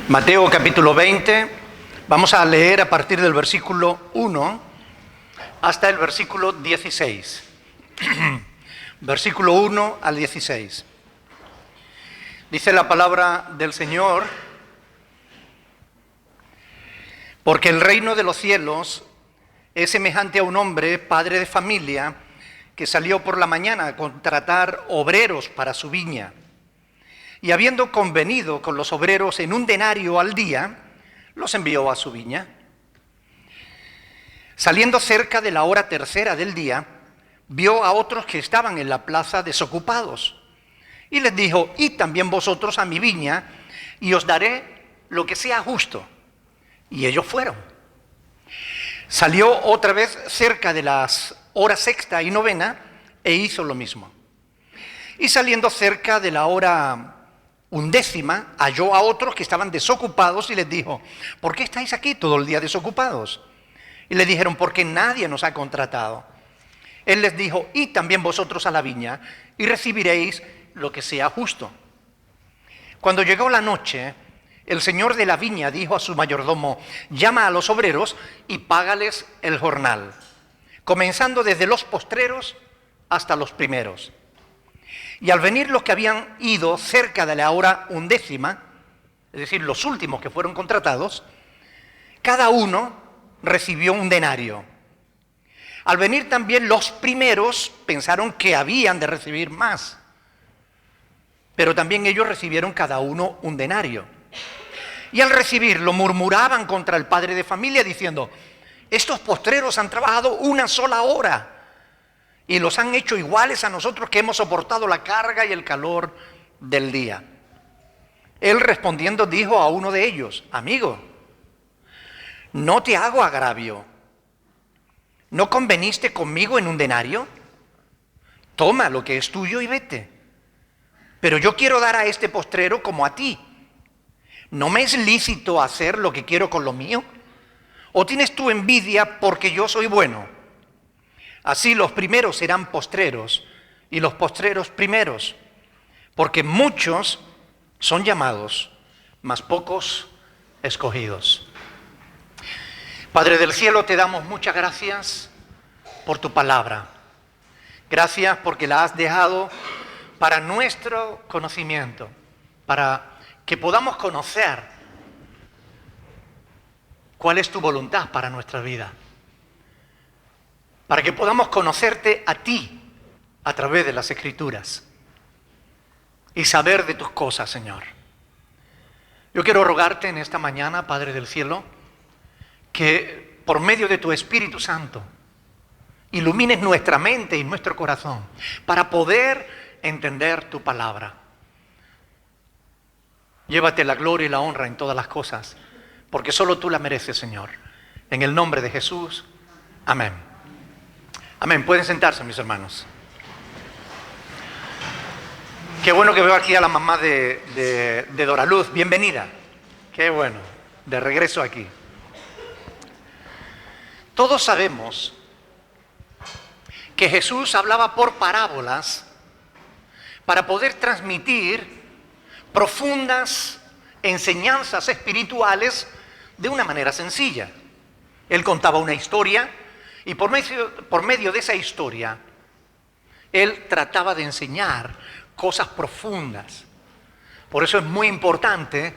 Mateo capítulo 20, vamos a leer a partir del versículo 1 hasta el versículo 16. Versículo 1 al 16. Dice la palabra del Señor: porque el reino de los cielos es semejante a un hombre, padre de familia, que salió por la mañana a contratar obreros para su viña. Y habiendo convenido con los obreros en un denario al día, los envió a su viña. Saliendo cerca de la hora tercera del día, vio a otros que estaban en la plaza desocupados. Y les dijo: id también vosotros a mi viña, y os daré lo que sea justo. Y ellos fueron. Salió otra vez cerca de las horas sexta y novena, e hizo lo mismo. Y saliendo cerca de la hora undécima, halló a otros que estaban desocupados y les dijo: ¿por qué estáis aquí todo el día desocupados? Y le dijeron: porque nadie nos ha contratado. Él les dijo: id también vosotros a la viña y recibiréis lo que sea justo. Cuando llegó la noche, el señor de la viña dijo a su mayordomo: llama a los obreros y págales el jornal, comenzando desde los postreros hasta los primeros. Y al venir los que habían ido cerca de la hora undécima, es decir, los últimos que fueron contratados, cada uno recibió un denario. Al venir también los primeros, pensaron que habían de recibir más, pero también ellos recibieron cada uno un denario. Y al recibirlo murmuraban contra el padre de familia diciendo: estos postreros han trabajado una sola hora y los han hecho iguales a nosotros, que hemos soportado la carga y el calor del día. Él respondiendo dijo a uno de ellos: amigo, no te hago agravio. ¿No conveniste conmigo en un denario? Toma lo que es tuyo y vete. Pero yo quiero dar a este postrero como a ti. ¿No me es lícito hacer lo que quiero con lo mío? ¿O tienes tú envidia porque yo soy bueno? Así los primeros serán postreros y los postreros primeros, porque muchos son llamados, mas pocos escogidos. Padre del cielo, te damos muchas gracias por tu palabra. Gracias porque la has dejado para nuestro conocimiento, para que podamos conocer cuál es tu voluntad para nuestra vida, para que podamos conocerte a ti a través de las Escrituras y saber de tus cosas, Señor. Yo quiero rogarte en esta mañana, Padre del cielo, que por medio de tu Espíritu Santo ilumines nuestra mente y nuestro corazón para poder entender tu palabra. Llévate la gloria y la honra en todas las cosas, porque solo tú la mereces, Señor. En el nombre de Jesús, amén. Amén. Pueden sentarse, mis hermanos. Qué bueno que veo aquí a la mamá de Dora Luz. Bienvenida. Qué bueno. De regreso aquí. Todos sabemos que Jesús hablaba por parábolas para poder transmitir profundas enseñanzas espirituales de una manera sencilla. Él contaba una historia y por medio de esa historia él trataba de enseñar cosas profundas. Por eso es muy importante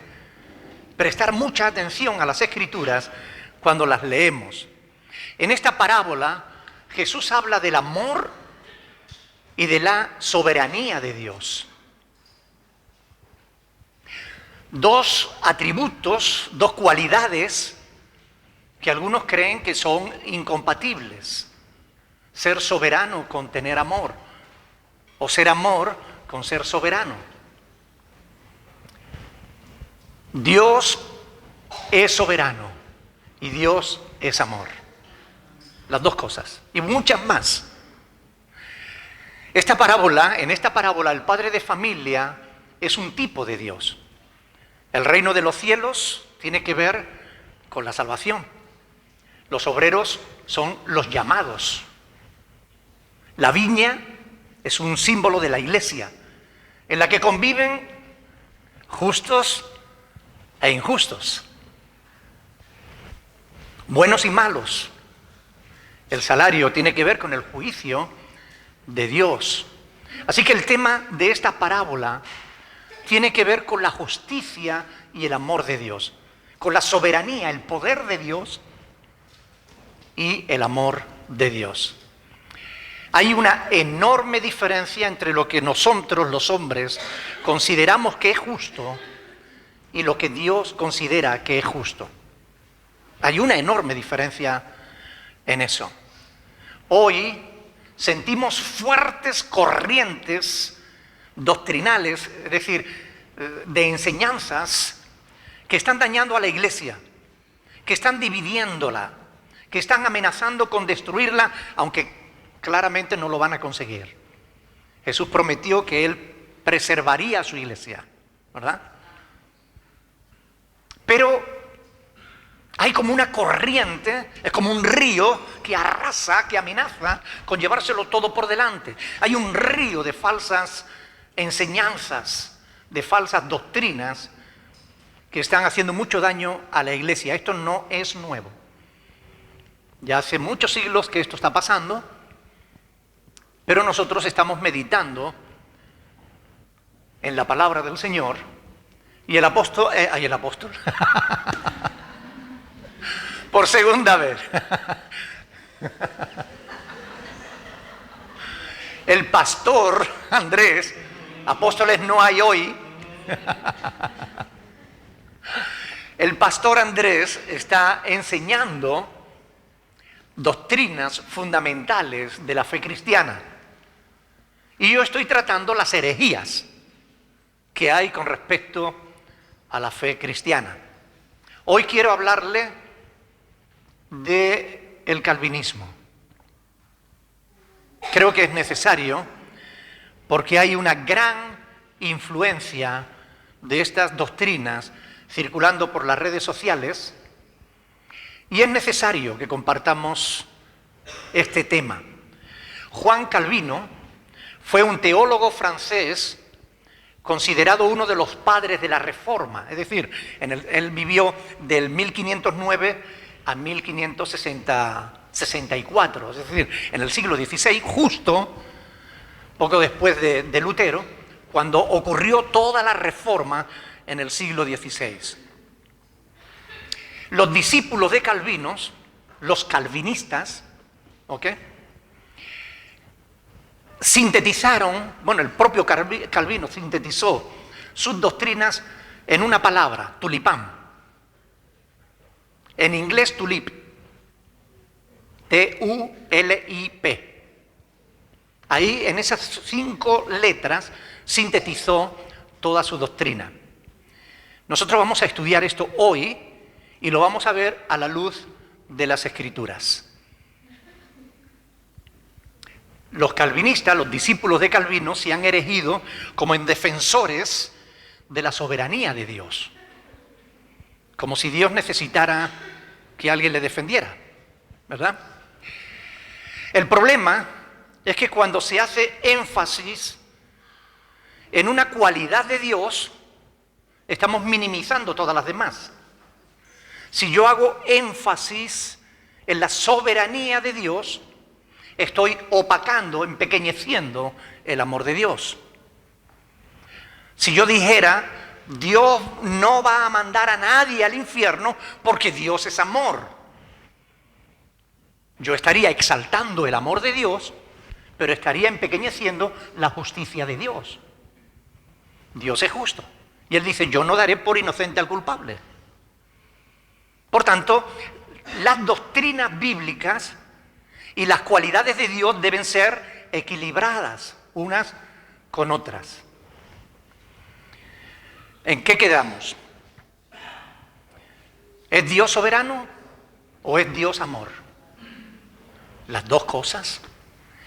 prestar mucha atención a las Escrituras cuando las leemos. En esta parábola Jesús habla del amor y de la soberanía de Dios. Dos atributos, dos cualidades que algunos creen que son incompatibles: ser soberano con tener amor, o ser amor con ser soberano. Dios es soberano y Dios es amor. Las dos cosas y muchas más. En esta parábola el padre de familia es un tipo de Dios. El reino de los cielos tiene que ver con la salvación. Los obreros son los llamados. La viña es un símbolo de la iglesia, en la que conviven justos e injustos, buenos y malos. El salario tiene que ver con el juicio de Dios. Así que el tema de esta parábola tiene que ver con la justicia y el amor de Dios, con la soberanía, el poder de Dios y el amor de Dios. Hay una enorme diferencia entre lo que nosotros, los hombres, consideramos que es justo y lo que Dios considera que es justo. Hay una enorme diferencia en eso. Hoy sentimos fuertes corrientes doctrinales, es decir, de enseñanzas que están dañando a la iglesia, que están dividiéndola, que están amenazando con destruirla, aunque claramente no lo van a conseguir. Jesús prometió que Él preservaría a su iglesia, ¿verdad? Pero hay como una corriente, es como un río que arrasa, que amenaza con llevárselo todo por delante. Hay un río de falsas enseñanzas, de falsas doctrinas que están haciendo mucho daño a la iglesia. Esto no es nuevo. Ya hace muchos siglos que esto está pasando, pero nosotros estamos meditando en la palabra del Señor y el apóstol, por segunda vez, el pastor Andrés, apóstoles no hay hoy, el pastor Andrés está enseñando doctrinas fundamentales de la fe cristiana. Y yo estoy tratando las herejías que hay con respecto a la fe cristiana. Hoy quiero hablarle del calvinismo. Creo que es necesario porque hay una gran influencia de estas doctrinas circulando por las redes sociales y es necesario que compartamos este tema. Juan Calvino fue un teólogo francés considerado uno de los padres de la Reforma, es decir, él vivió del 1509 a 1564, es decir, en el siglo XVI, justo poco después de Lutero, cuando ocurrió toda la Reforma en el siglo XVI. Los discípulos de Calvino, los calvinistas, ¿ok?, sintetizaron, el propio Calvino sintetizó sus doctrinas en una palabra, tulipán. En inglés, tulip. T-U-L-I-P. Ahí, en esas 5 letras, sintetizó toda su doctrina. Nosotros vamos a estudiar esto hoy y lo vamos a ver a la luz de las Escrituras. Los calvinistas, los discípulos de Calvino, se han erigido como en defensores de la soberanía de Dios. Como si Dios necesitara que alguien le defendiera, ¿verdad? El problema es que cuando se hace énfasis en una cualidad de Dios, estamos minimizando todas las demás. Si yo hago énfasis en la soberanía de Dios, estoy opacando, empequeñeciendo el amor de Dios. Si yo dijera, Dios no va a mandar a nadie al infierno porque Dios es amor, yo estaría exaltando el amor de Dios, pero estaría empequeñeciendo la justicia de Dios. Dios es justo. Y Él dice, yo no daré por inocente al culpable. Por tanto, las doctrinas bíblicas y las cualidades de Dios deben ser equilibradas unas con otras. ¿En qué quedamos? ¿Es Dios soberano o es Dios amor? Las dos cosas.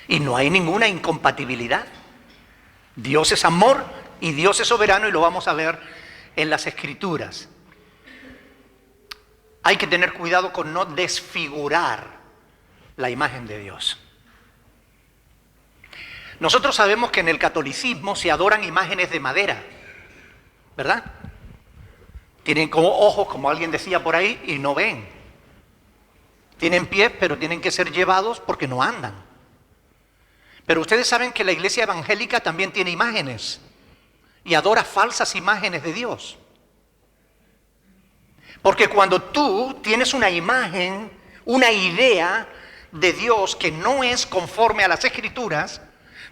Y no hay ninguna incompatibilidad. Dios es amor y Dios es soberano y lo vamos a ver en las Escrituras. Hay que tener cuidado con no desfigurar la imagen de Dios. Nosotros sabemos que en el catolicismo se adoran imágenes de madera, ¿verdad? Tienen como ojos, como alguien decía por ahí, y no ven. Tienen pies, pero tienen que ser llevados porque no andan. Pero ustedes saben que la iglesia evangélica también tiene imágenes y adora falsas imágenes de Dios. Porque cuando tú tienes una imagen, una idea de Dios que no es conforme a las Escrituras,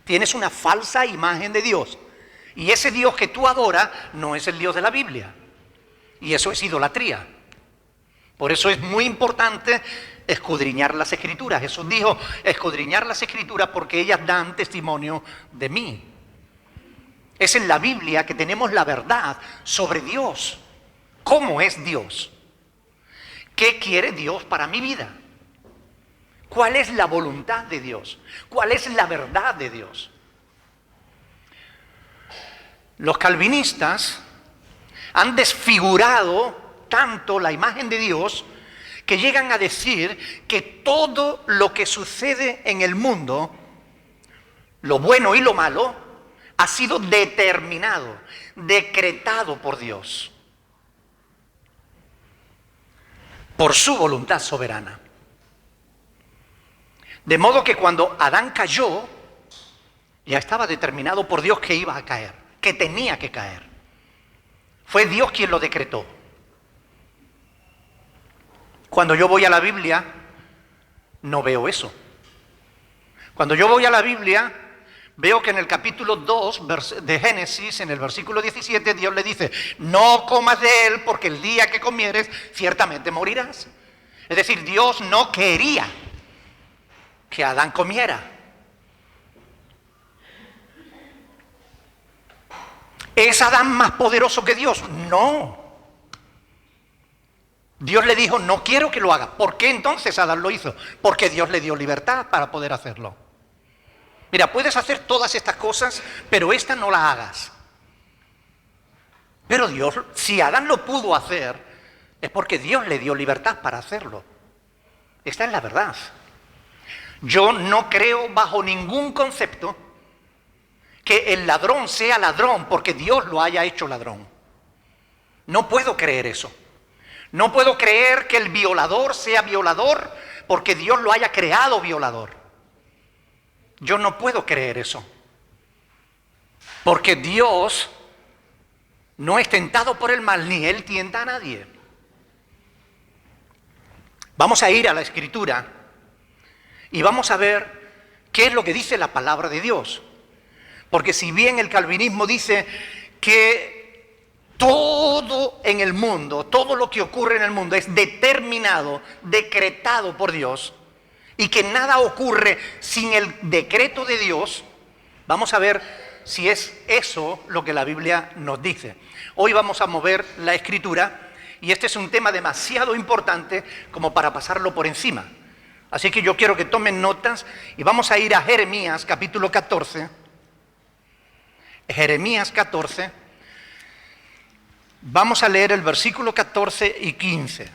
tienes una falsa imagen de Dios. Y ese Dios que tú adoras no es el Dios de la Biblia. Y eso es idolatría. Por eso es muy importante escudriñar las Escrituras. Jesús dijo, escudriñar las Escrituras porque ellas dan testimonio de mí. Es en la Biblia que tenemos la verdad sobre Dios. ¿Cómo es Dios? ¿Qué quiere Dios para mi vida? ¿Cuál es la voluntad de Dios? ¿Cuál es la verdad de Dios? Los calvinistas han desfigurado tanto la imagen de Dios que llegan a decir que todo lo que sucede en el mundo, lo bueno y lo malo, ha sido determinado, decretado por Dios, por su voluntad soberana. De modo que cuando Adán cayó, ya estaba determinado por Dios que iba a caer, que tenía que caer. Fue Dios quien lo decretó. Cuando yo voy a la Biblia, no veo eso. Cuando yo voy a la Biblia, veo que en el capítulo 2 de Génesis, en el versículo 17, Dios le dice, no comas de él porque el día que comieres, ciertamente morirás. Es decir, Dios no quería que Adán comiera. ¿Es Adán más poderoso que Dios? No. Dios le dijo, no quiero que lo haga. ¿Por qué entonces Adán lo hizo? Porque Dios le dio libertad para poder hacerlo. Mira, puedes hacer todas estas cosas, pero esta no la hagas. Pero Dios, si Adán lo pudo hacer, es porque Dios le dio libertad para hacerlo. Esta es la verdad. Yo no creo bajo ningún concepto que el ladrón sea ladrón porque Dios lo haya hecho ladrón. No puedo creer eso. No puedo creer que el violador sea violador porque Dios lo haya creado violador. Yo no puedo creer eso. Porque Dios no es tentado por el mal, ni Él tienta a nadie. Vamos a ir a la Escritura y vamos a ver qué es lo que dice la palabra de Dios. Porque si bien el calvinismo dice que todo en el mundo, todo lo que ocurre en el mundo es determinado, decretado por Dios, y que nada ocurre sin el decreto de Dios, vamos a ver si es eso lo que la Biblia nos dice. Hoy vamos a mover la Escritura y este es un tema demasiado importante como para pasarlo por encima. Así que yo quiero que tomen notas y vamos a ir a Jeremías capítulo 14. Jeremías 14. Vamos a leer el versículo 14 y 15.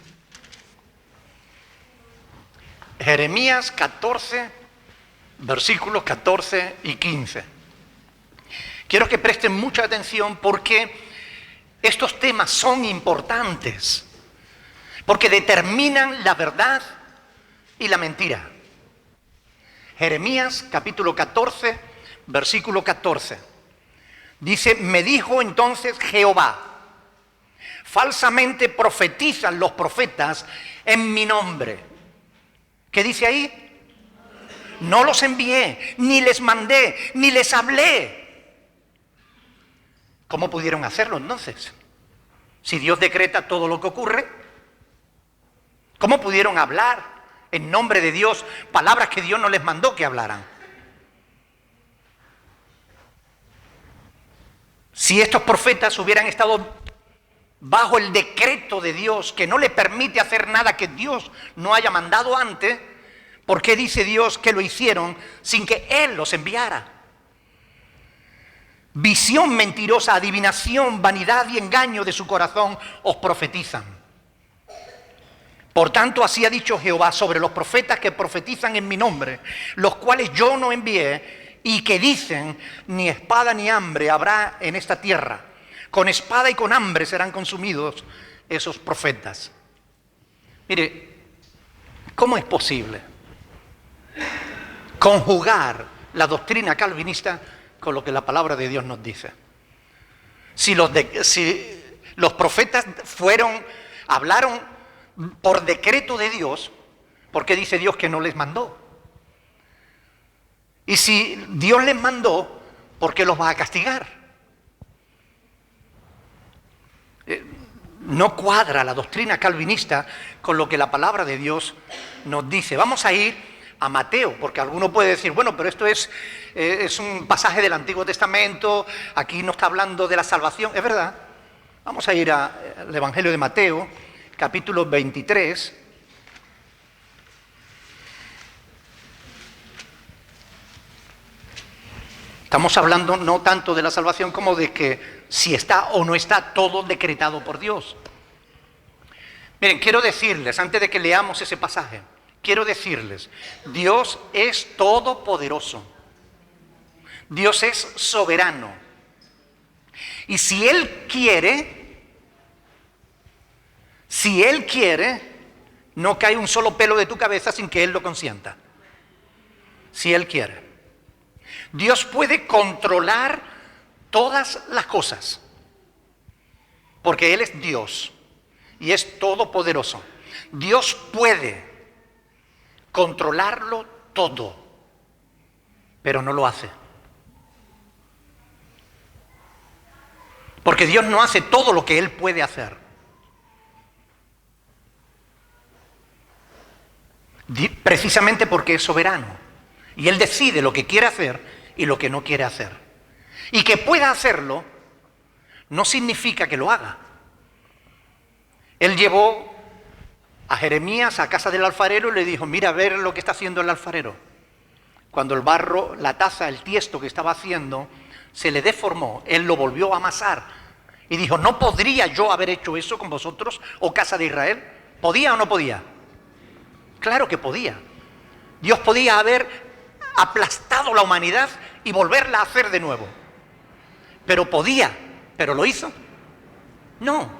Jeremías 14, versículos 14 y 15. Quiero que presten mucha atención porque estos temas son importantes, porque determinan la verdad y la mentira. Jeremías capítulo 14, versículo 14. Dice, me dijo entonces Jehová, falsamente profetizan los profetas en mi nombre. ¿Qué dice ahí? No los envié, ni les mandé, ni les hablé. ¿Cómo pudieron hacerlo entonces? Si Dios decreta todo lo que ocurre, ¿cómo pudieron hablar en nombre de Dios palabras que Dios no les mandó que hablaran? Si estos profetas hubieran estado bajo el decreto de Dios, que no les permite hacer nada que Dios no haya mandado antes, ¿por qué dice Dios que lo hicieron sin que Él los enviara? Visión mentirosa, adivinación, vanidad y engaño de su corazón os profetizan. Por tanto, así ha dicho Jehová sobre los profetas que profetizan en mi nombre, los cuales yo no envié, y que dicen, ni espada ni hambre habrá en esta tierra, Con espada y con hambre serán consumidos esos profetas. Mire, ¿cómo es posible conjugar la doctrina calvinista con lo que la palabra de Dios nos dice? Si los profetas hablaron por decreto de Dios, ¿por qué dice Dios que no les mandó? Y si Dios les mandó, ¿por qué los va a castigar? No cuadra la doctrina calvinista con lo que la palabra de Dios nos dice. Vamos a ir a Mateo, porque alguno puede decir, bueno, pero esto es un pasaje del Antiguo Testamento, aquí no está hablando de la salvación. Es verdad. Vamos a ir al Evangelio de Mateo, capítulo 23. Estamos hablando no tanto de la salvación como de que si está o no está todo decretado por Dios. Miren, quiero decirles, antes de que leamos ese pasaje, quiero decirles, Dios es todopoderoso. Dios es soberano. Y si Él quiere, no cae un solo pelo de tu cabeza sin que Él lo consienta. Si Él quiere. Dios puede controlar todas las cosas, porque Él es Dios y es todopoderoso. Dios puede controlarlo todo, pero no lo hace. Porque Dios no hace todo lo que Él puede hacer. Precisamente porque es soberano. Y Él decide lo que quiere hacer y lo que no quiere hacer. Y que pueda hacerlo no significa que lo haga. Él llevó a Jeremías a casa del alfarero y le dijo, mira a ver lo que está haciendo el alfarero. Cuando el barro, la taza, el tiesto que estaba haciendo se le deformó, él lo volvió a amasar y dijo, ¿no podría yo haber hecho eso con vosotros, oh casa de Israel? ¿Podía o no podía? Claro que podía. Dios podía haber aplastado la humanidad y volverla a hacer de nuevo. Pero ¿lo hizo? No.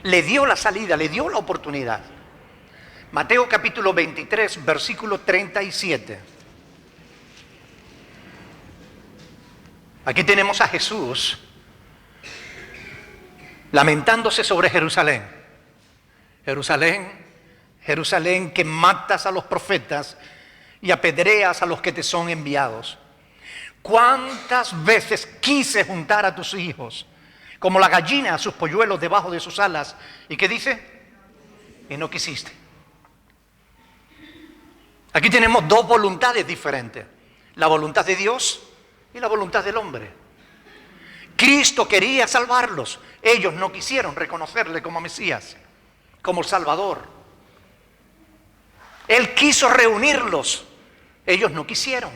Le dio la salida, le dio la oportunidad. Mateo capítulo 23, versículo 37. Aquí tenemos a Jesús lamentándose sobre Jerusalén. Jerusalén, Jerusalén, que matas a los profetas y apedreas a los que te son enviados. ¿Cuántas veces quise juntar a tus hijos, como la gallina a sus polluelos debajo de sus alas? ¿Y qué dice? Y no quisiste. Aquí tenemos dos voluntades diferentes. La voluntad de Dios y la voluntad del hombre. Cristo quería salvarlos. Ellos no quisieron reconocerle como Mesías, como Salvador. Él quiso reunirlos. Ellos no quisieron.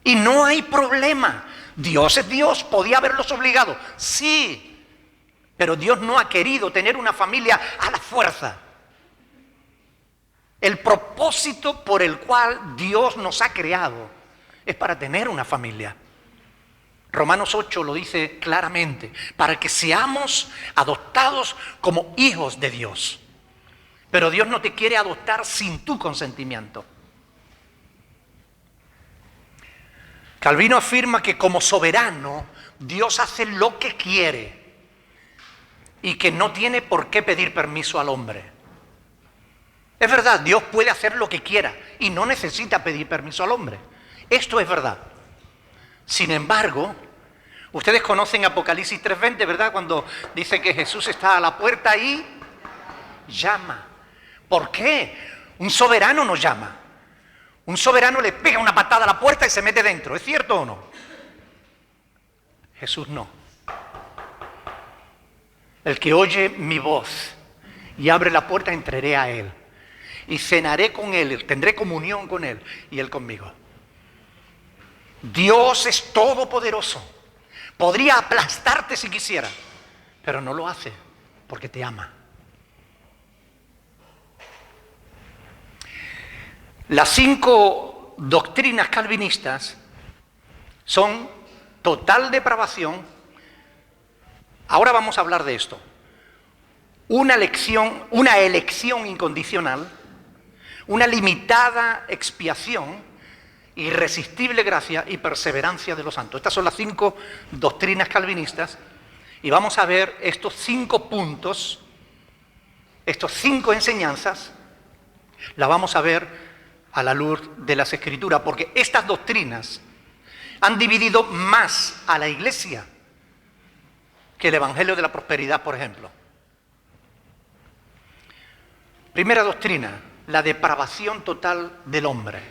Y no hay problema. Dios es Dios. ¿Podía haberlos obligado? Sí. Pero Dios no ha querido tener una familia a la fuerza. El propósito por el cual Dios nos ha creado es para tener una familia. Romanos 8 lo dice claramente, para que seamos adoptados como hijos de Dios. Pero Dios no te quiere adoptar sin tu consentimiento. Calvino afirma que como soberano, Dios hace lo que quiere y que no tiene por qué pedir permiso al hombre. Es verdad, Dios puede hacer lo que quiera y no necesita pedir permiso al hombre. Esto es verdad. Sin embargo, ustedes conocen Apocalipsis 3:20, ¿verdad? Cuando dice que Jesús está a la puerta y llama. ¿Por qué? Un soberano nos llama. Un soberano le pega una patada a la puerta y se mete dentro. ¿Es cierto o no? Jesús no. El que oye mi voz y abre la puerta, entraré a él. Y cenaré con él, tendré comunión con él y él conmigo. Dios es todopoderoso. Podría aplastarte si quisiera, pero no lo hace porque te ama. Las 5 doctrinas calvinistas son total depravación, Ahora vamos a hablar de esto. Una elección incondicional, una limitada expiación, irresistible gracia y perseverancia de los santos. Estas son las 5 doctrinas calvinistas y vamos a ver estos 5 puntos, estos 5 enseñanzas, las vamos a ver a la luz de las Escrituras, porque estas doctrinas han dividido más a la Iglesia que el Evangelio de la Prosperidad, por ejemplo. Primera doctrina, la depravación total del hombre.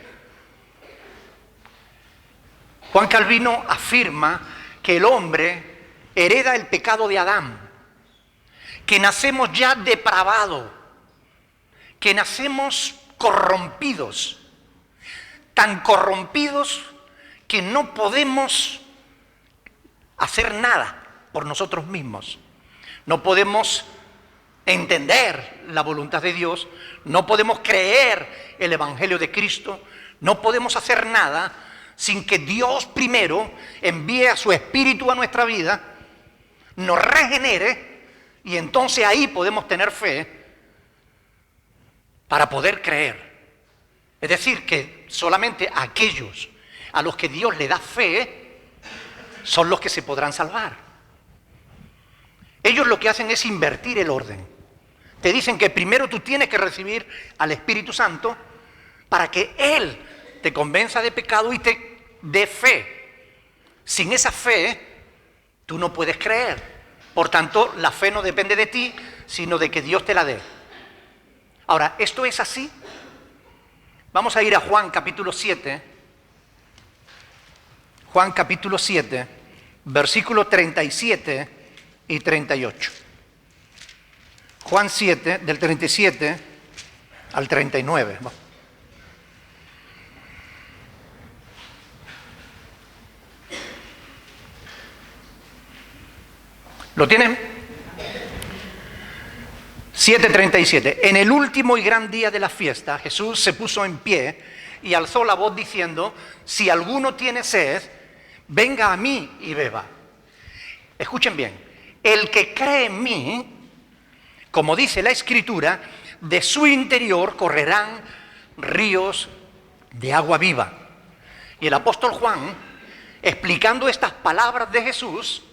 Juan Calvino afirma que el hombre hereda el pecado de Adán, que nacemos ya depravados, que nacemos corrompidos, tan corrompidos que no podemos hacer nada por nosotros mismos. No podemos entender la voluntad de Dios, no podemos creer el Evangelio de Cristo, no podemos hacer nada sin que Dios primero envíe a su Espíritu a nuestra vida, nos regenere, y entonces ahí podemos tener fe para poder creer. Es decir, que solamente aquellos a los que Dios le da fe son los que se podrán salvar. Ellos lo que hacen es invertir el orden. Te dicen que primero tú tienes que recibir al Espíritu Santo para que Él te convenza de pecado y te dé fe. Sin esa fe, tú no puedes creer. Por tanto, la fe no depende de ti, sino de que Dios te la dé. Ahora, ¿esto es así? Vamos a ir a Juan capítulo 7. Juan capítulo 7, versículos 37 y 38. Juan 7, del 37 al 39. ¿Lo tienen? 7:37. En el último y gran día de la fiesta, Jesús se puso en pie y alzó la voz diciendo: si alguno tiene sed, venga a mí y beba. Escuchen bien, el que cree en mí, como dice la Escritura, de su interior correrán ríos de agua viva. Y el apóstol Juan, explicando estas palabras de Jesús,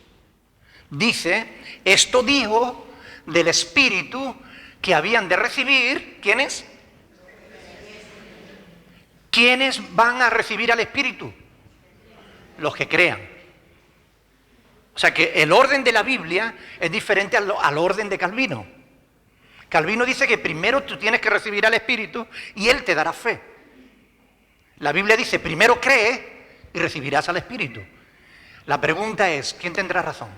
dice: esto dijo del Espíritu que habían de recibir. ¿Quiénes? ¿Quiénes van a recibir al Espíritu? Los que crean. O sea que el orden de la Biblia es diferente al orden de Calvino. Calvino dice que primero tú tienes que recibir al Espíritu y Él te dará fe. La Biblia dice: primero cree y recibirás al Espíritu. La pregunta es: ¿quién tendrá razón?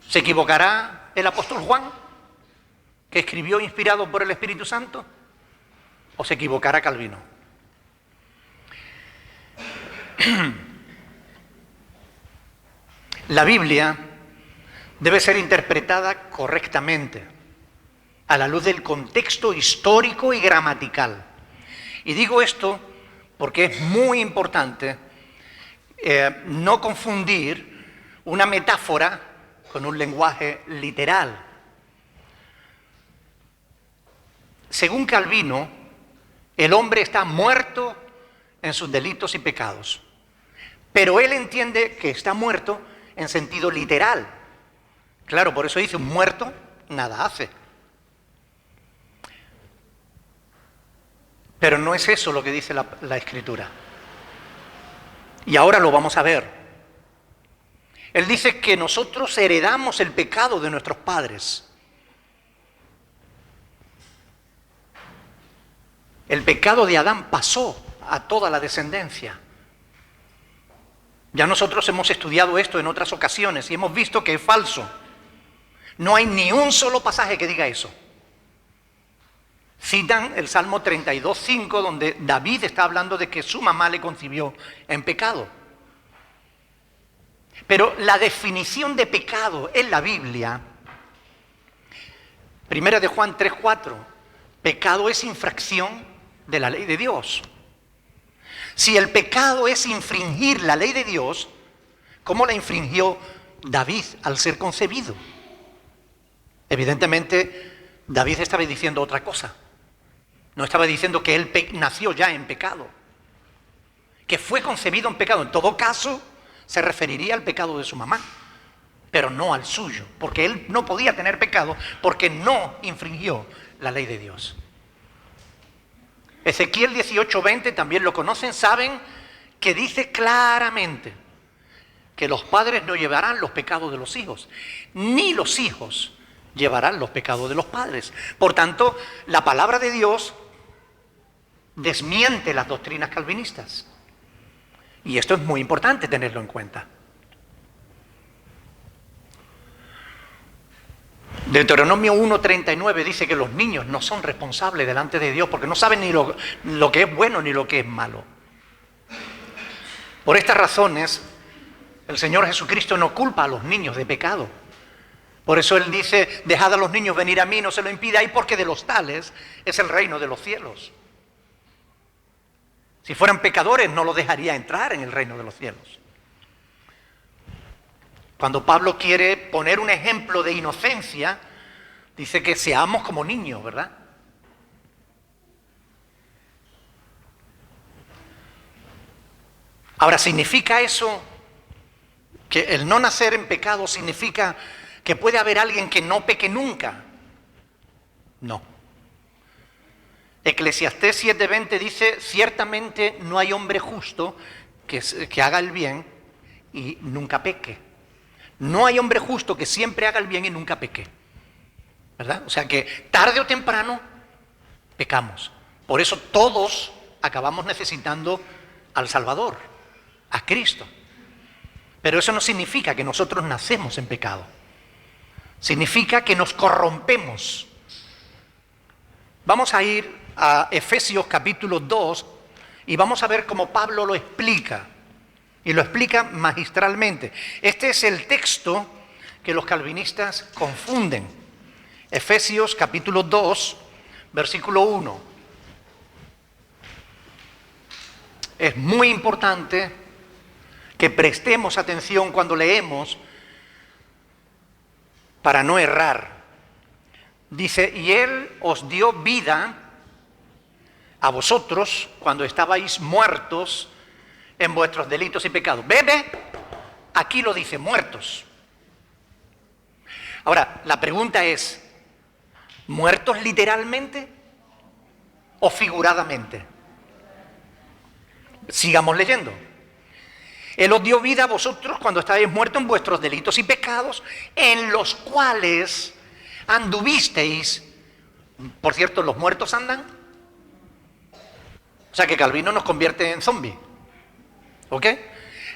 ¿Se equivocará el apóstol Juan, que escribió inspirado por el Espíritu Santo? ¿O se equivocará Calvino? La Biblia debe ser interpretada correctamente, a la luz del contexto histórico y gramatical. Y digo esto porque es muy importante no confundir una metáfora con un lenguaje literal. Según Calvino, el hombre está muerto en sus delitos y pecados, pero él entiende que está muerto en sentido literal. Claro, por eso dice: un muerto nada hace. Pero no es eso lo que dice la Escritura. Y ahora lo vamos a ver. Él dice que nosotros heredamos el pecado de nuestros padres. El pecado de Adán pasó a toda la descendencia. Ya nosotros hemos estudiado esto en otras ocasiones y hemos visto que es falso. No hay ni un solo pasaje que diga eso. Citan el Salmo 32:5, donde David está hablando de que su mamá le concibió en pecado. Pero la definición de pecado en la Biblia, primera de Juan 3:4, pecado es infracción de la ley de Dios. Si el pecado es infringir la ley de Dios, ¿cómo la infringió David al ser concebido. Evidentemente, David estaba diciendo otra cosa. No estaba diciendo que él nació ya en pecado, que fue concebido en pecado. En todo caso, se referiría al pecado de su mamá, pero no al suyo, porque él no podía tener pecado porque no infringió la ley de Dios. Ezequiel 18:20, también lo conocen, saben que dice claramente que los padres no llevarán los pecados de los hijos, ni los hijos llevarán los pecados de los padres. Por tanto, la palabra de Dios desmiente las doctrinas calvinistas. Y esto es muy importante tenerlo en cuenta. Deuteronomio 1:39 dice que los niños no son responsables delante de Dios porque no saben ni lo que es bueno ni lo que es malo. Por estas razones, el Señor Jesucristo no culpa a los niños de pecado. Por eso Él dice, dejad a los niños venir a mí, no se lo impidáis, porque de los tales es el reino de los cielos. Si fueran pecadores, no los dejaría entrar en el reino de los cielos. Cuando Pablo quiere poner un ejemplo de inocencia, dice que seamos como niños, ¿verdad? Ahora, ¿significa eso que el no nacer en pecado significa que puede haber alguien que no peque nunca? No. Eclesiastés 7:20 dice, ciertamente no hay hombre justo que haga el bien y nunca peque. No hay hombre justo que siempre haga el bien y nunca peque. ¿Verdad? O sea que tarde o temprano pecamos. Por eso todos acabamos necesitando al Salvador, a Cristo. Pero eso no significa que nosotros nacemos en pecado. Significa que nos corrompemos. Vamos a ir a Efesios capítulo 2 y vamos a ver cómo Pablo lo explica. Y lo explica magistralmente. Este es el texto que los calvinistas confunden. Efesios capítulo 2, versículo 1. Es muy importante que prestemos atención cuando leemos para no errar. Dice, y Él os dio vida a vosotros cuando estabais muertos en vuestros delitos y pecados. ¿Ve? Aquí lo dice, muertos. Ahora, la pregunta es, ¿muertos literalmente o figuradamente? Sigamos leyendo. Él os dio vida a vosotros cuando estabais muertos en vuestros delitos y pecados, en los cuales anduvisteis. Por cierto, ¿los muertos andan? O sea que Calvino nos convierte en zombies. ¿Ok?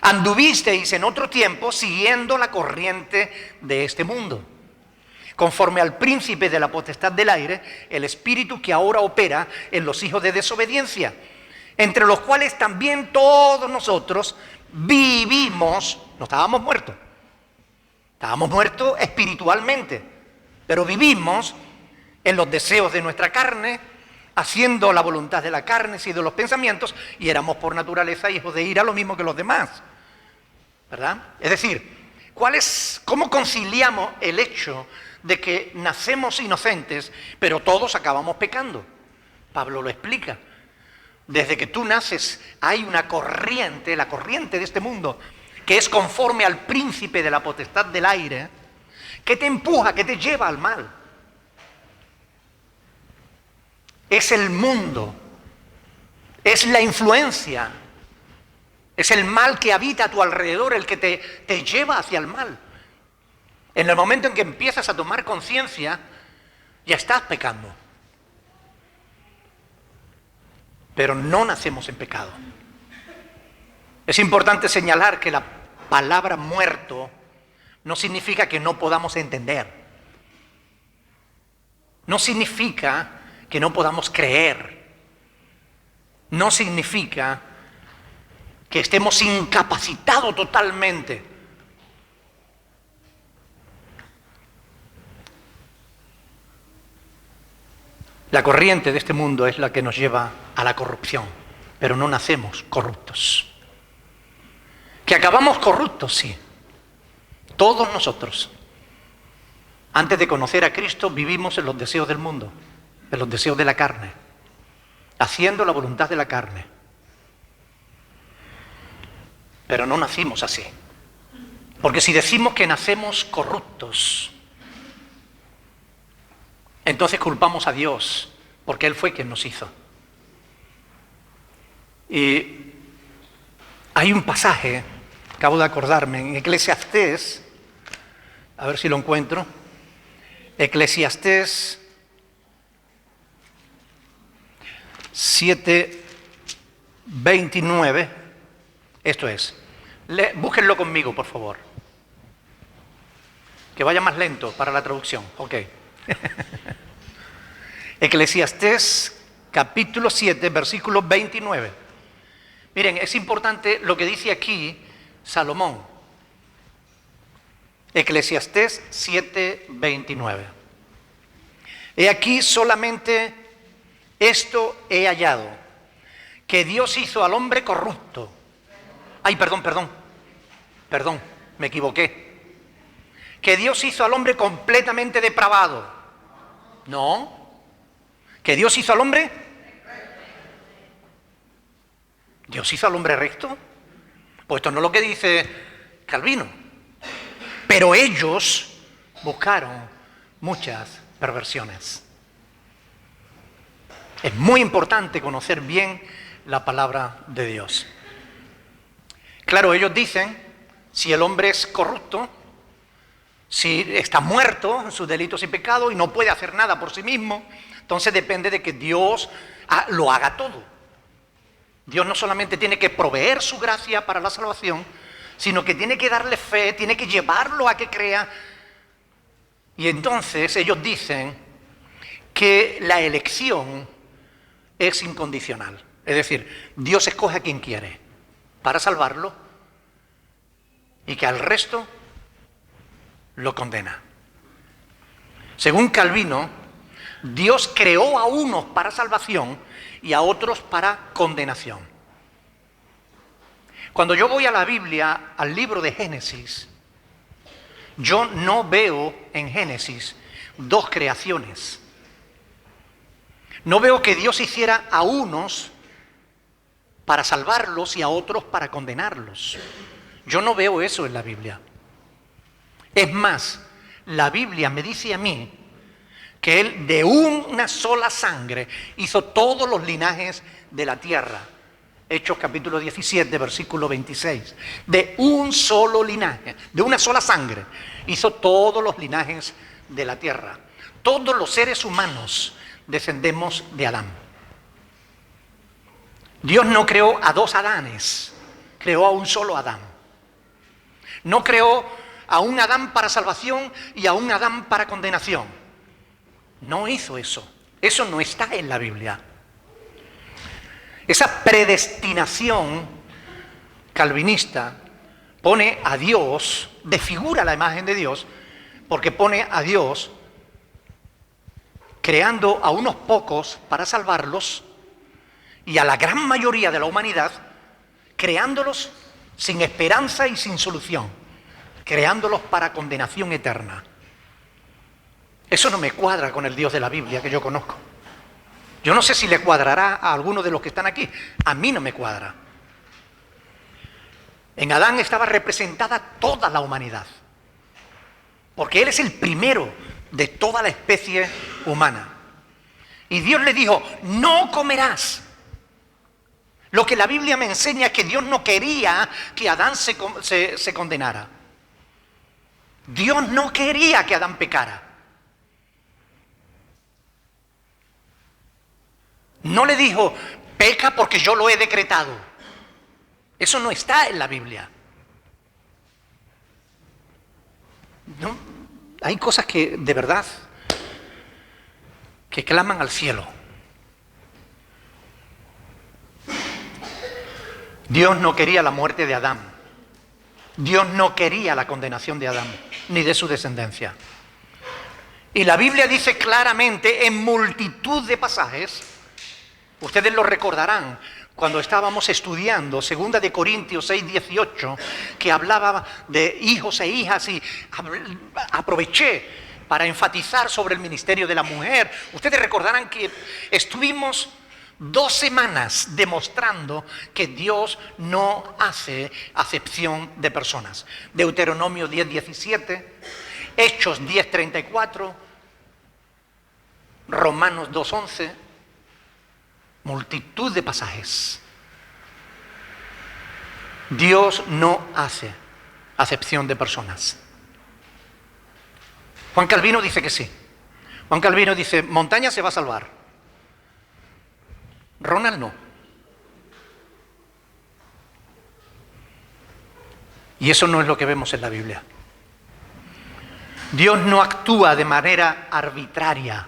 Anduvisteis en otro tiempo siguiendo la corriente de este mundo, conforme al príncipe de la potestad del aire, el espíritu que ahora opera en los hijos de desobediencia, entre los cuales también todos nosotros vivimos. No estábamos muertos espiritualmente, pero vivimos en los deseos de nuestra carne, haciendo la voluntad de la carne y de los pensamientos, y éramos por naturaleza hijos de ira, lo mismo que los demás, ¿verdad? Es decir, ¿cómo conciliamos el hecho de que nacemos inocentes, pero todos acabamos pecando? Pablo lo explica. Desde que tú naces hay una corriente, la corriente de este mundo, que es conforme al príncipe de la potestad del aire, que te empuja, que te lleva al mal. Es el mundo, es la influencia, es el mal que habita a tu alrededor el que te lleva hacia el mal. En el momento en que empiezas a tomar conciencia, ya estás pecando. Pero no nacemos en pecado. Es importante señalar que la palabra muerto no significa que no podamos entender. No significa que no podamos creer. No significa que estemos incapacitados totalmente. La corriente de este mundo es la que nos lleva a la corrupción, pero no nacemos corruptos. Que acabamos corruptos, sí. Todos nosotros, antes de conocer a Cristo, vivimos en los deseos del mundo, en los deseos de la carne, haciendo la voluntad de la carne. Pero no nacimos así. Porque si decimos que nacemos corruptos, entonces culpamos a Dios, porque Él fue quien nos hizo. Y hay un pasaje, acabo de acordarme, en Eclesiastés, a ver si lo encuentro, Eclesiastés 7:29, esto es, búsquenlo conmigo, por favor. Que vaya más lento para la traducción, ok. Eclesiastés capítulo 7, versículo 29. Miren, es importante lo que dice aquí Salomón. Eclesiastés 7:29. He aquí solamente esto he hallado, que Dios hizo al hombre corrupto. Ay, perdón, me equivoqué. Que Dios hizo al hombre completamente depravado. No. Que Dios hizo al hombre. ¿Dios hizo al hombre recto? Pues esto no es lo que dice Calvino. Pero ellos buscaron muchas perversiones. Es muy importante conocer bien la palabra de Dios. Claro, ellos dicen, si el hombre es corrupto, si está muerto en sus delitos y pecados y no puede hacer nada por sí mismo, entonces depende de que Dios lo haga todo. Dios no solamente tiene que proveer su gracia para la salvación, sino que tiene que darle fe, tiene que llevarlo a que crea. Y entonces ellos dicen que la elección es incondicional. Es decir, Dios escoge a quien quiere para salvarlo y que al resto lo condena. Según Calvino, Dios creó a unos para salvación y a otros para condenación. Cuando yo voy a la Biblia, al libro de Génesis, yo no veo en Génesis dos creaciones. No veo que Dios hiciera a unos para salvarlos y a otros para condenarlos. Yo no veo eso en la Biblia. Es más, la Biblia me dice a mí que Él de una sola sangre hizo todos los linajes de la tierra. Hechos capítulo 17, versículo 26. De un solo linaje, de una sola sangre, hizo todos los linajes de la tierra. Todos los seres humanos descendemos de Adán. Dios no creó a dos Adanes, creó a un solo Adán. No creó a un Adán para salvación y a un Adán para condenación. No hizo eso. Eso no está en la Biblia. Esa predestinación calvinista pone a Dios, desfigura la imagen de Dios, porque pone a Dios creando a unos pocos para salvarlos y a la gran mayoría de la humanidad creándolos sin esperanza y sin solución, creándolos para condenación eterna. Eso no me cuadra con el Dios de la Biblia que yo conozco. Yo no sé si le cuadrará a alguno de los que están aquí. A mí no me cuadra. En Adán estaba representada toda la humanidad, porque él es el primero de toda la especie humana. Y Dios le dijo, no comerás. Lo que la Biblia me enseña es que Dios no quería que Adán se condenara. Dios no quería que Adán pecara. No le dijo, peca porque yo lo he decretado. Eso no está en la Biblia. No, hay cosas que de verdad que claman al cielo. Dios no quería la muerte de Adán. Dios no quería la condenación de Adán, ni de su descendencia. Y la Biblia dice claramente en multitud de pasajes, ustedes lo recordarán, cuando estábamos estudiando 2 de Corintios 6:18, que hablaba de hijos e hijas, y aproveché para enfatizar sobre el ministerio de la mujer. Ustedes recordarán que estuvimos 2 semanas demostrando que Dios no hace acepción de personas. Deuteronomio 10:17, Hechos 10:34, Romanos 2:11, multitud de pasajes. Dios no hace acepción de personas. Juan Calvino dice que sí. Juan Calvino dice, Montaña se va a salvar. Ronald no. Y eso no es lo que vemos en la Biblia. Dios no actúa de manera arbitraria.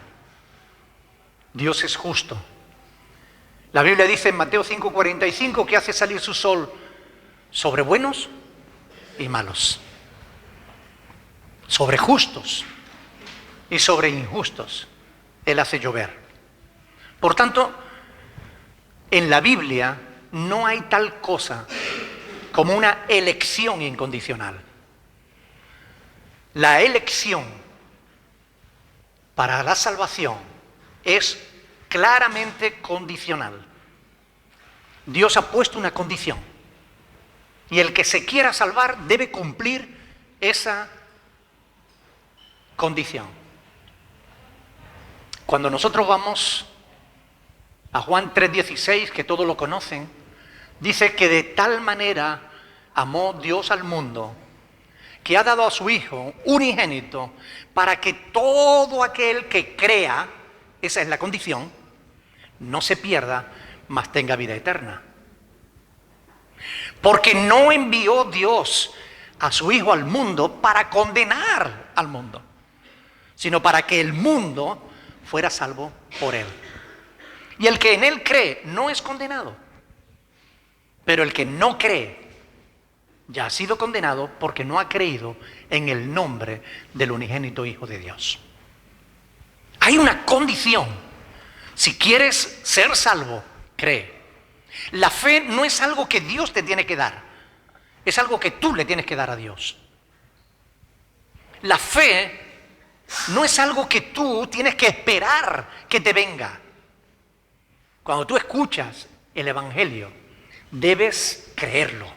Dios es justo. La Biblia dice en Mateo 5:45 que hace salir su sol sobre buenos y malos, sobre justos y sobre injustos. Él hace llover. Por tanto, en la Biblia no hay tal cosa como una elección incondicional. La elección para la salvación es claramente condicional. Dios ha puesto una condición y el que se quiera salvar debe cumplir esa condición. Cuando nosotros vamos a Juan 3:16, que todos lo conocen, dice que de tal manera amó Dios al mundo que ha dado a su Hijo unigénito para que todo aquel que crea, esa es la condición, no se pierda, mas tenga vida eterna. Porque no envió Dios a su Hijo al mundo para condenar al mundo, sino para que el mundo fuera salvo por Él. Y el que en Él cree no es condenado, pero el que no cree ya ha sido condenado porque no ha creído en el nombre del unigénito Hijo de Dios. Hay una condición. Si quieres ser salvo, cree. La fe no es algo que Dios te tiene que dar, es algo que tú le tienes que dar a Dios. La fe no es algo que tú tienes que esperar que te venga. Cuando tú escuchas el Evangelio, debes creerlo.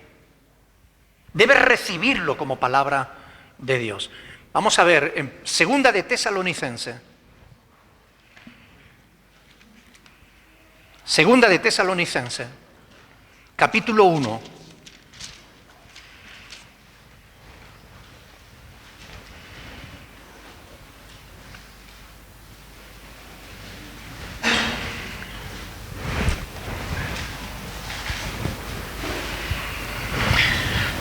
Debes recibirlo como palabra de Dios. Vamos a ver en 2 de Tesalonicenses. 2 de Tesalonicenses, capítulo 1.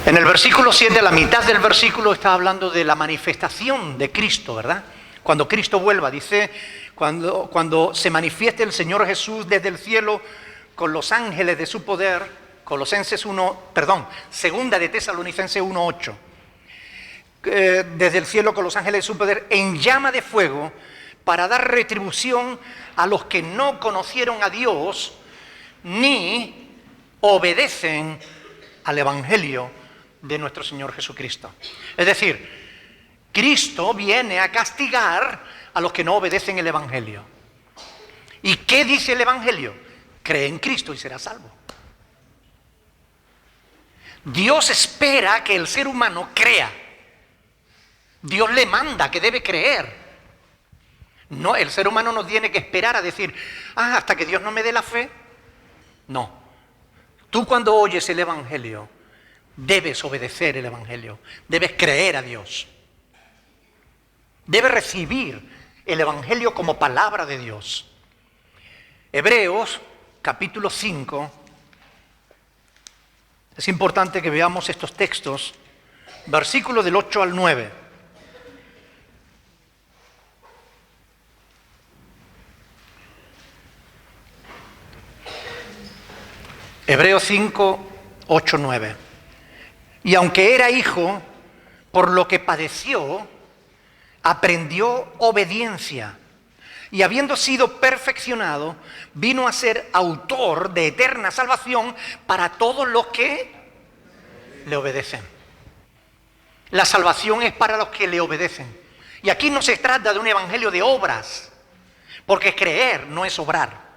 En el versículo 7, a la mitad del versículo, está hablando de la manifestación de Cristo, ¿verdad? Cuando Cristo vuelva, dice, cuando se manifieste el Señor Jesús desde el cielo con los ángeles de su poder, Colosenses 2 de Tesalonicenses 1:8, desde el cielo con los ángeles de su poder, en llama de fuego, para dar retribución a los que no conocieron a Dios, ni obedecen al Evangelio de nuestro Señor Jesucristo. Es decir, Cristo viene a castigar a los que no obedecen el Evangelio. ¿Y qué dice el Evangelio? Cree en Cristo y serás salvo. Dios espera que el ser humano crea. Dios le manda que debe creer. No, el ser humano no tiene que esperar a decir, hasta que Dios no me dé la fe. No. Tú cuando oyes el Evangelio, debes obedecer el Evangelio, debes creer a Dios, debes recibir el Evangelio como palabra de Dios. Hebreos, capítulo 5, es importante que veamos estos textos, versículos del 8 al 9. Hebreos 5, 8, 9. Y aunque era hijo, por lo que padeció, aprendió obediencia, y habiendo sido perfeccionado, vino a ser autor de eterna salvación para todos los que le obedecen. La salvación es para los que le obedecen. Y aquí no se trata de un evangelio de obras, porque creer no es obrar.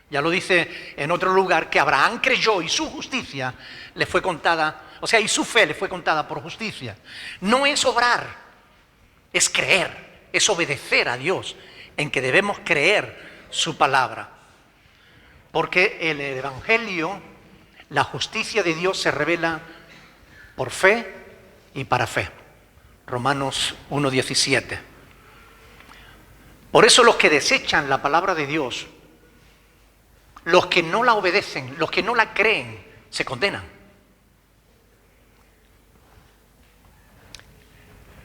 Ya lo dice en otro lugar que Abraham creyó y su justicia le fue contada, o sea, y su fe le fue contada por justicia. No es obrar, es creer, es obedecer a Dios, en que debemos creer su palabra. Porque el evangelio, la justicia de Dios se revela por fe y para fe. Romanos 1:17. Por eso los que desechan la palabra de Dios, los que no la obedecen, los que no la creen, se condenan.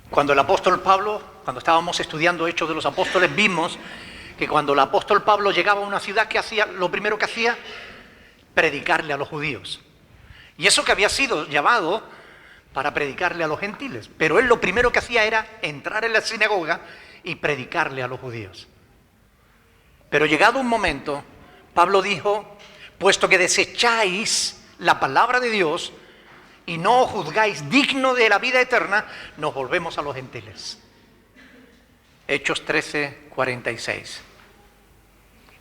Cuando el apóstol Pablo, cuando estábamos estudiando Hechos de los Apóstoles, vimos que cuando el apóstol Pablo llegaba a una ciudad, ¿qué hacía? Lo primero que hacía, predicarle a los judíos. Y eso que había sido llamado para predicarle a los gentiles. Pero él lo primero que hacía era entrar en la sinagoga y predicarle a los judíos. Pero llegado un momento, Pablo dijo, puesto que desecháis la palabra de Dios y no os juzgáis digno de la vida eterna, nos volvemos a los gentiles. Hechos 13:46.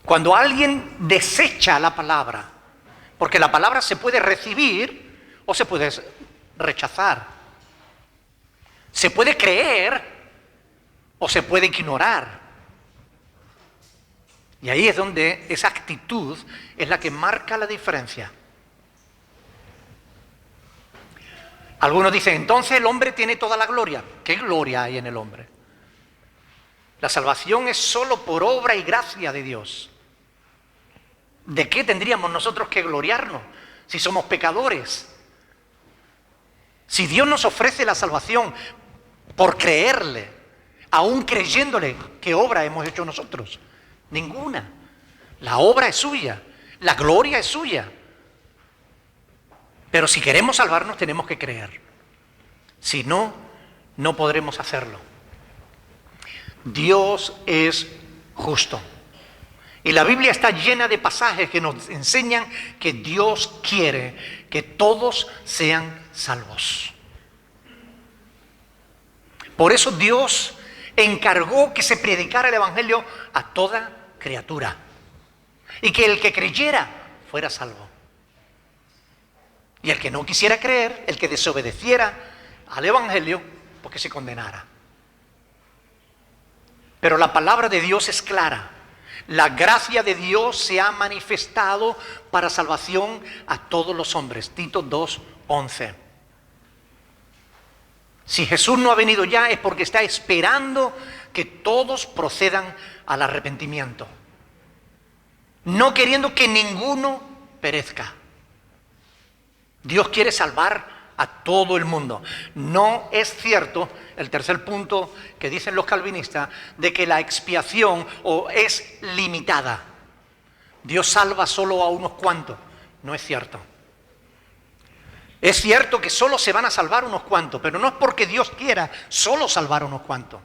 Cuando alguien desecha la palabra, porque la palabra se puede recibir o se puede rechazar, se puede creer o se puede ignorar. Y ahí es donde esa actitud es la que marca la diferencia. Algunos dicen, entonces el hombre tiene toda la gloria. ¿Qué gloria hay en el hombre? La salvación es solo por obra y gracia de Dios. ¿De qué tendríamos nosotros que gloriarnos si somos pecadores? Si Dios nos ofrece la salvación por creerle, aún creyéndole, ¿qué obra hemos hecho nosotros? Ninguna. La obra es suya, la gloria es suya. Pero si queremos salvarnos tenemos que creer. Si no, no podremos hacerlo. Dios es justo. Y la Biblia está llena de pasajes que nos enseñan que Dios quiere que todos sean salvos. Por eso Dios encargó que se predicara el evangelio a toda criatura y que el que creyera fuera salvo. Y el que no quisiera creer, el que desobedeciera al evangelio, pues que se condenara. Pero la palabra de Dios es clara. La gracia de Dios se ha manifestado para salvación a todos los hombres. Tito 2:11. Si Jesús no ha venido ya es porque está esperando que todos procedan al arrepentimiento, no queriendo que ninguno perezca. Dios quiere salvar a todo el mundo. No es cierto el tercer punto que dicen los calvinistas de que la expiación es limitada. Dios salva solo a unos cuantos. No es cierto. Es cierto que solo se van a salvar unos cuantos, pero no es porque Dios quiera solo salvar a unos cuantos.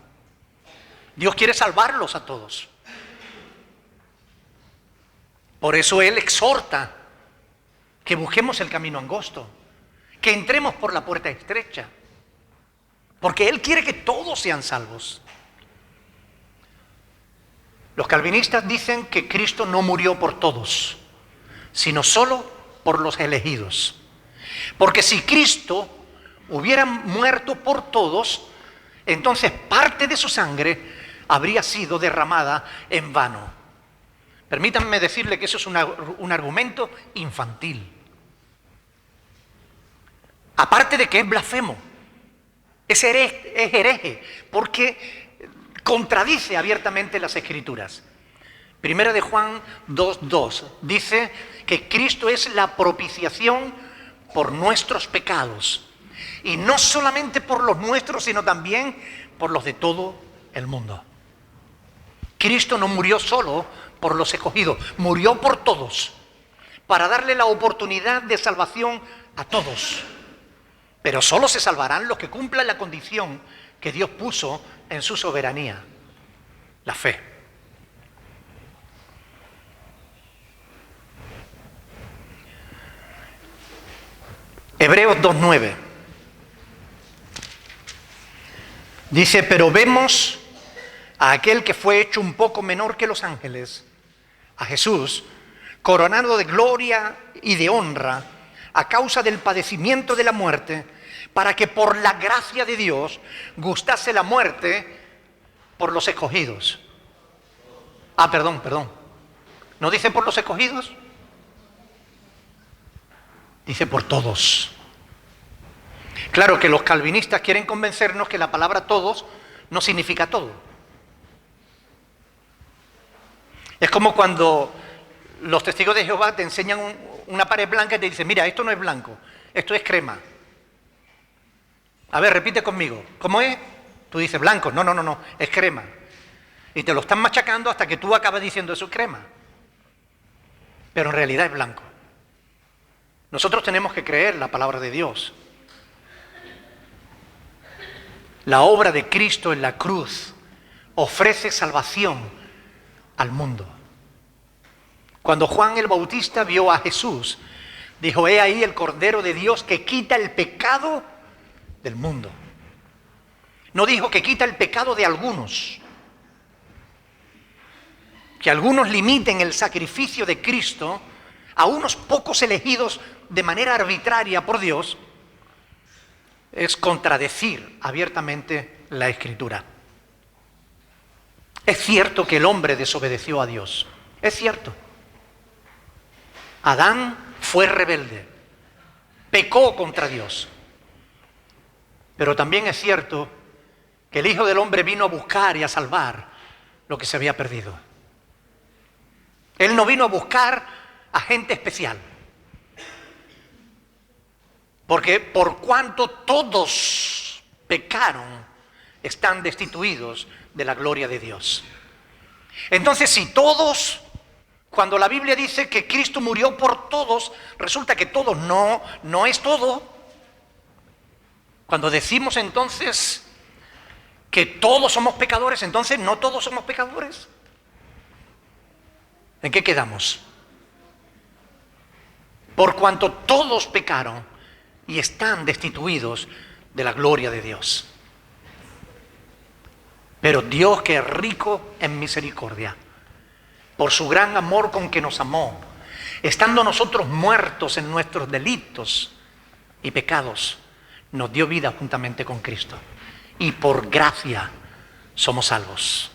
Dios quiere salvarlos a todos. Por eso Él exhorta que busquemos el camino angosto, que entremos por la puerta estrecha, porque Él quiere que todos sean salvos. Los calvinistas dicen que Cristo no murió por todos, sino solo por los elegidos. Porque si Cristo hubiera muerto por todos, entonces parte de su sangre habría sido derramada en vano. Permítanme decirle que eso es un argumento infantil. Aparte de que es blasfemo, es hereje, porque contradice abiertamente las Escrituras. Primera de Juan 2:2 dice que Cristo es la propiciación por nuestros pecados. Y no solamente por los nuestros, sino también por los de todo el mundo. Cristo no murió solo por los escogidos, murió por todos, para darle la oportunidad de salvación a todos. Pero solo se salvarán los que cumplan la condición que Dios puso en su soberanía, la fe. Hebreos 2:9. Dice, pero vemos a aquel que fue hecho un poco menor que los ángeles, a Jesús, coronado de gloria y de honra a causa del padecimiento de la muerte, para que por la gracia de Dios gustase la muerte por los escogidos. Perdón. ¿No dice por los escogidos? Dice por todos. Claro que los calvinistas quieren convencernos que la palabra todos no significa todo. Es como cuando los testigos de Jehová te enseñan una pared blanca y te dicen, mira, esto no es blanco, esto es crema. A ver, repite conmigo. ¿Cómo es? Tú dices blanco. No, es crema. Y te lo están machacando hasta que tú acabas diciendo eso es crema. Pero en realidad es blanco. Nosotros tenemos que creer la palabra de Dios. La obra de Cristo en la cruz ofrece salvación al mundo. Cuando Juan el Bautista vio a Jesús, dijo, he ahí el Cordero de Dios que quita el pecado del mundo. No dijo que quita el pecado de algunos. Que algunos limiten el sacrificio de Cristo a unos pocos elegidos de manera arbitraria por Dios, es contradecir abiertamente la Escritura. Es cierto que el hombre desobedeció a Dios. Es cierto. Adán fue rebelde. Pecó contra Dios. Pero también es cierto que el Hijo del Hombre vino a buscar y a salvar lo que se había perdido. Él no vino a buscar a gente especial. Porque por cuanto todos pecaron, están destituidos de la gloria de Dios. Entonces, si todos, cuando la Biblia dice que Cristo murió por todos, resulta que todos no es todo. Cuando decimos entonces que todos somos pecadores, entonces no todos somos pecadores. ¿En qué quedamos? Por cuanto todos pecaron y están destituidos de la gloria de Dios. Pero Dios, que es rico en misericordia, por su gran amor con que nos amó, estando nosotros muertos en nuestros delitos y pecados, nos dio vida juntamente con Cristo. Y por gracia somos salvos.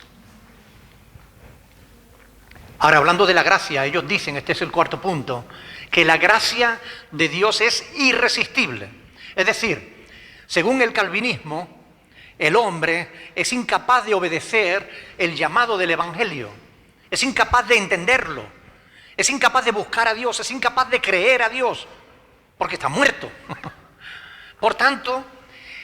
Ahora, hablando de la gracia, ellos dicen, este es el cuarto punto, que la gracia de Dios es irresistible. Es decir, según el calvinismo, el hombre es incapaz de obedecer el llamado del Evangelio. Es incapaz de entenderlo. Es incapaz de buscar a Dios. Es incapaz de creer a Dios. Porque está muerto. Por tanto,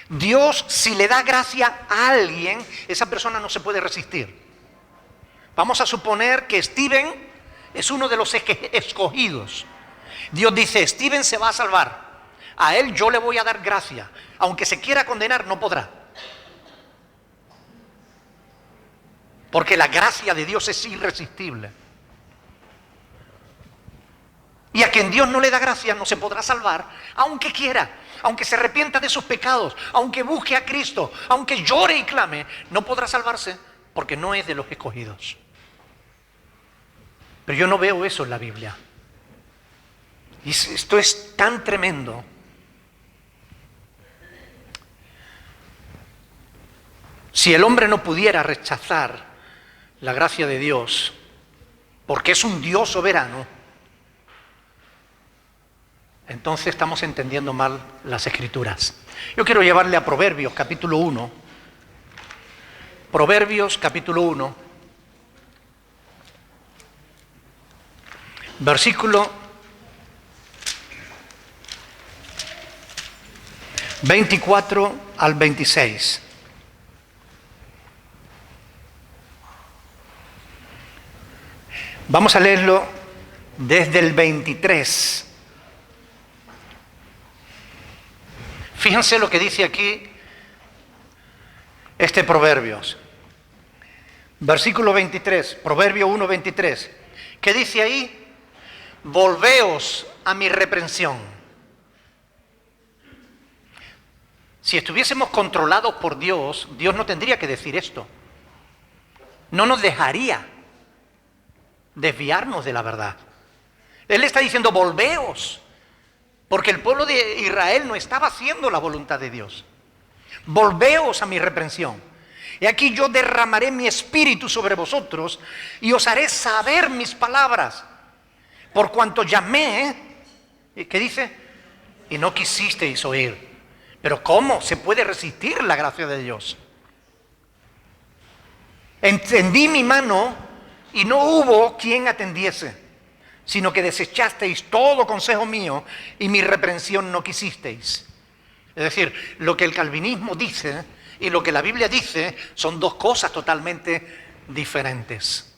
Dios, si le da gracia a alguien, esa persona no se puede resistir. Vamos a suponer que Steven es uno de los escogidos. Dios dice, Steven se va a salvar. A él yo le voy a dar gracia. Aunque se quiera condenar, no podrá. Porque la gracia de Dios es irresistible. Y a quien Dios no le da gracia no se podrá salvar, aunque quiera, aunque se arrepienta de sus pecados, aunque busque a Cristo, aunque llore y clame, no podrá salvarse porque no es de los escogidos. Pero yo no veo eso en la Biblia. Y esto es tan tremendo. Si el hombre no pudiera rechazar la gracia de Dios, porque es un Dios soberano, entonces estamos entendiendo mal las Escrituras. Yo quiero llevarle a Proverbios capítulo 1. Proverbios capítulo 1, versículo 24 al 26. Vamos a leerlo desde el 23. Fíjense lo que dice aquí este Proverbios. Versículo 23, Proverbio 1, 23. ¿Qué dice ahí? Volveos a mi reprensión. Si estuviésemos controlados por Dios, Dios no tendría que decir esto. No nos dejaría desviarnos de la verdad. Él está diciendo, volveos, porque el pueblo de Israel no estaba haciendo la voluntad de Dios. Volveos a mi reprensión. Y aquí yo derramaré mi espíritu sobre vosotros y os haré saber mis palabras. Por cuanto llamé, ¿qué dice? Y no quisisteis oír. Pero ¿cómo se puede resistir la gracia de Dios? Extendí mi mano y no hubo quien atendiese, sino que desechasteis todo consejo mío y mi reprensión no quisisteis. Es decir, lo que el calvinismo dice y lo que la Biblia dice son dos cosas totalmente diferentes.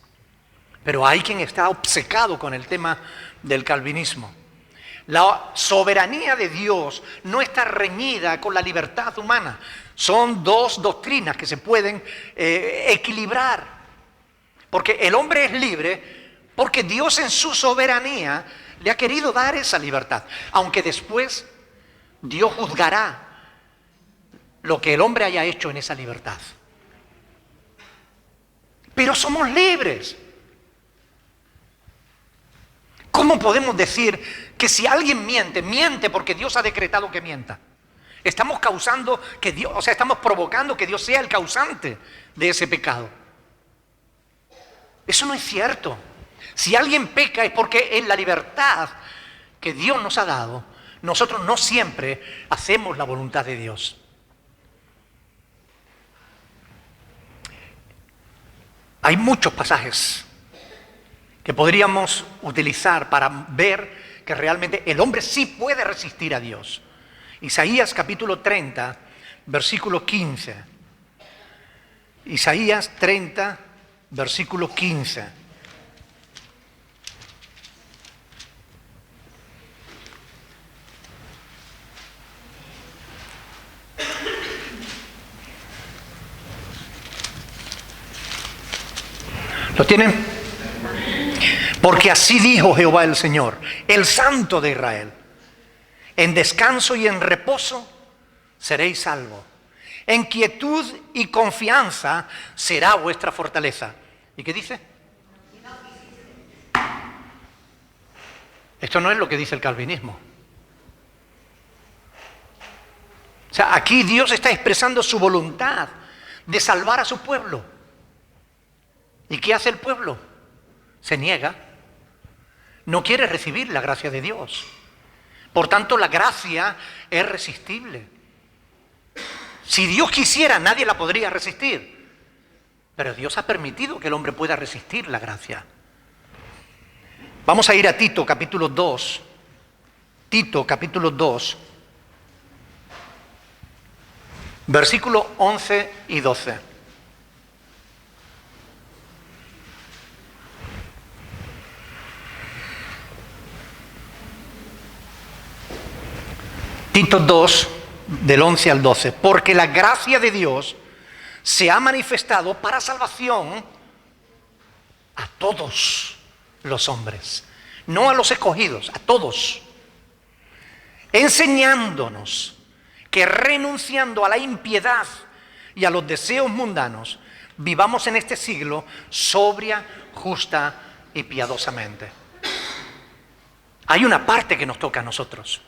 Pero hay quien está obcecado con el tema del calvinismo. La soberanía de Dios no está reñida con la libertad humana. Son dos doctrinas que se pueden equilibrar. Porque el hombre es libre porque Dios en su soberanía le ha querido dar esa libertad. Aunque después Dios juzgará lo que el hombre haya hecho en esa libertad. Pero somos libres. ¿Cómo podemos decir que si alguien miente, miente porque Dios ha decretado que mienta? Estamos causando que Dios, estamos provocando que Dios sea el causante de ese pecado. Eso no es cierto. Si alguien peca es porque en la libertad que Dios nos ha dado, nosotros no siempre hacemos la voluntad de Dios. Hay muchos pasajes que podríamos utilizar para ver que realmente el hombre sí puede resistir a Dios. Isaías capítulo 30, versículo 15. Isaías 30, versículo 15. ¿Lo tienen? Porque así dijo Jehová el Señor, el Santo de Israel: en descanso y en reposo seréis salvos. En quietud y confianza será vuestra fortaleza. ¿Y qué dice? Esto no es lo que dice el calvinismo. O sea, aquí Dios está expresando su voluntad de salvar a su pueblo. ¿Y qué hace el pueblo? Se niega. No quiere recibir la gracia de Dios. Por tanto, la gracia es resistible. Si Dios quisiera, nadie la podría resistir. Pero Dios ha permitido que el hombre pueda resistir la gracia. Vamos a ir a Tito capítulo 2. Tito capítulo 2, versículos 11 y 12. Tito 2, del 11 al 12. Porque la gracia de Dios se ha manifestado para salvación a todos los hombres. No a los escogidos, a todos. Enseñándonos que renunciando a la impiedad y a los deseos mundanos, vivamos en este siglo sobria, justa y piadosamente. Hay una parte que nos toca a nosotros: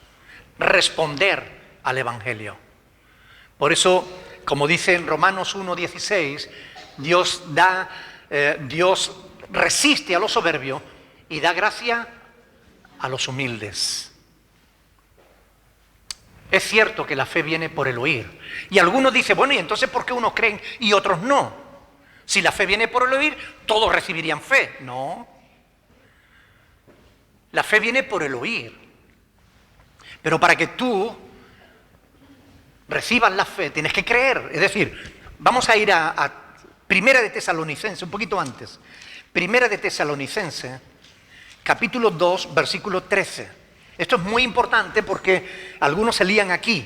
responder al Evangelio. Por eso, como dice en Romanos 1:16, Dios resiste a los soberbios y da gracia a los humildes. Es cierto que la fe viene por el oír. Y algunos dicen, bueno, ¿y entonces por qué unos creen y otros no? Si la fe viene por el oír, todos recibirían fe. No. La fe viene por el oír. Pero para que tú recibas la fe, tienes que creer. Es decir, vamos a ir a Primera de Tesalonicenses, un poquito antes. Primera de Tesalonicenses, capítulo 2, versículo 13. Esto es muy importante porque algunos se lían aquí.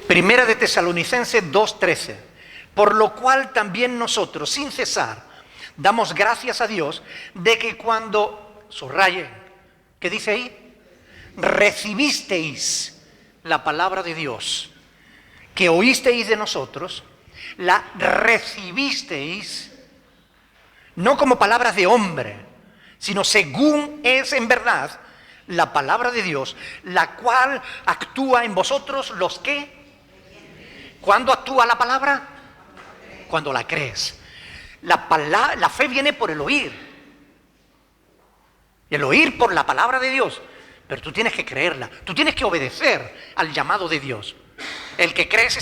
Primera de Tesalonicenses 2:13. Por lo cual también nosotros, sin cesar, damos gracias a Dios de que cuando, subraye, ¿Qué dice ahí? Recibisteis la palabra de Dios, que oísteis de nosotros, la recibisteis, no como palabras de hombre, sino según es en verdad la palabra de Dios, la cual actúa en vosotros los que... ¿Cuándo actúa la palabra? Cuando la crees. La fe viene por el oír. Y el oír por la palabra de Dios. Pero tú tienes que creerla. Tú tienes que obedecer al llamado de Dios. El que crees esa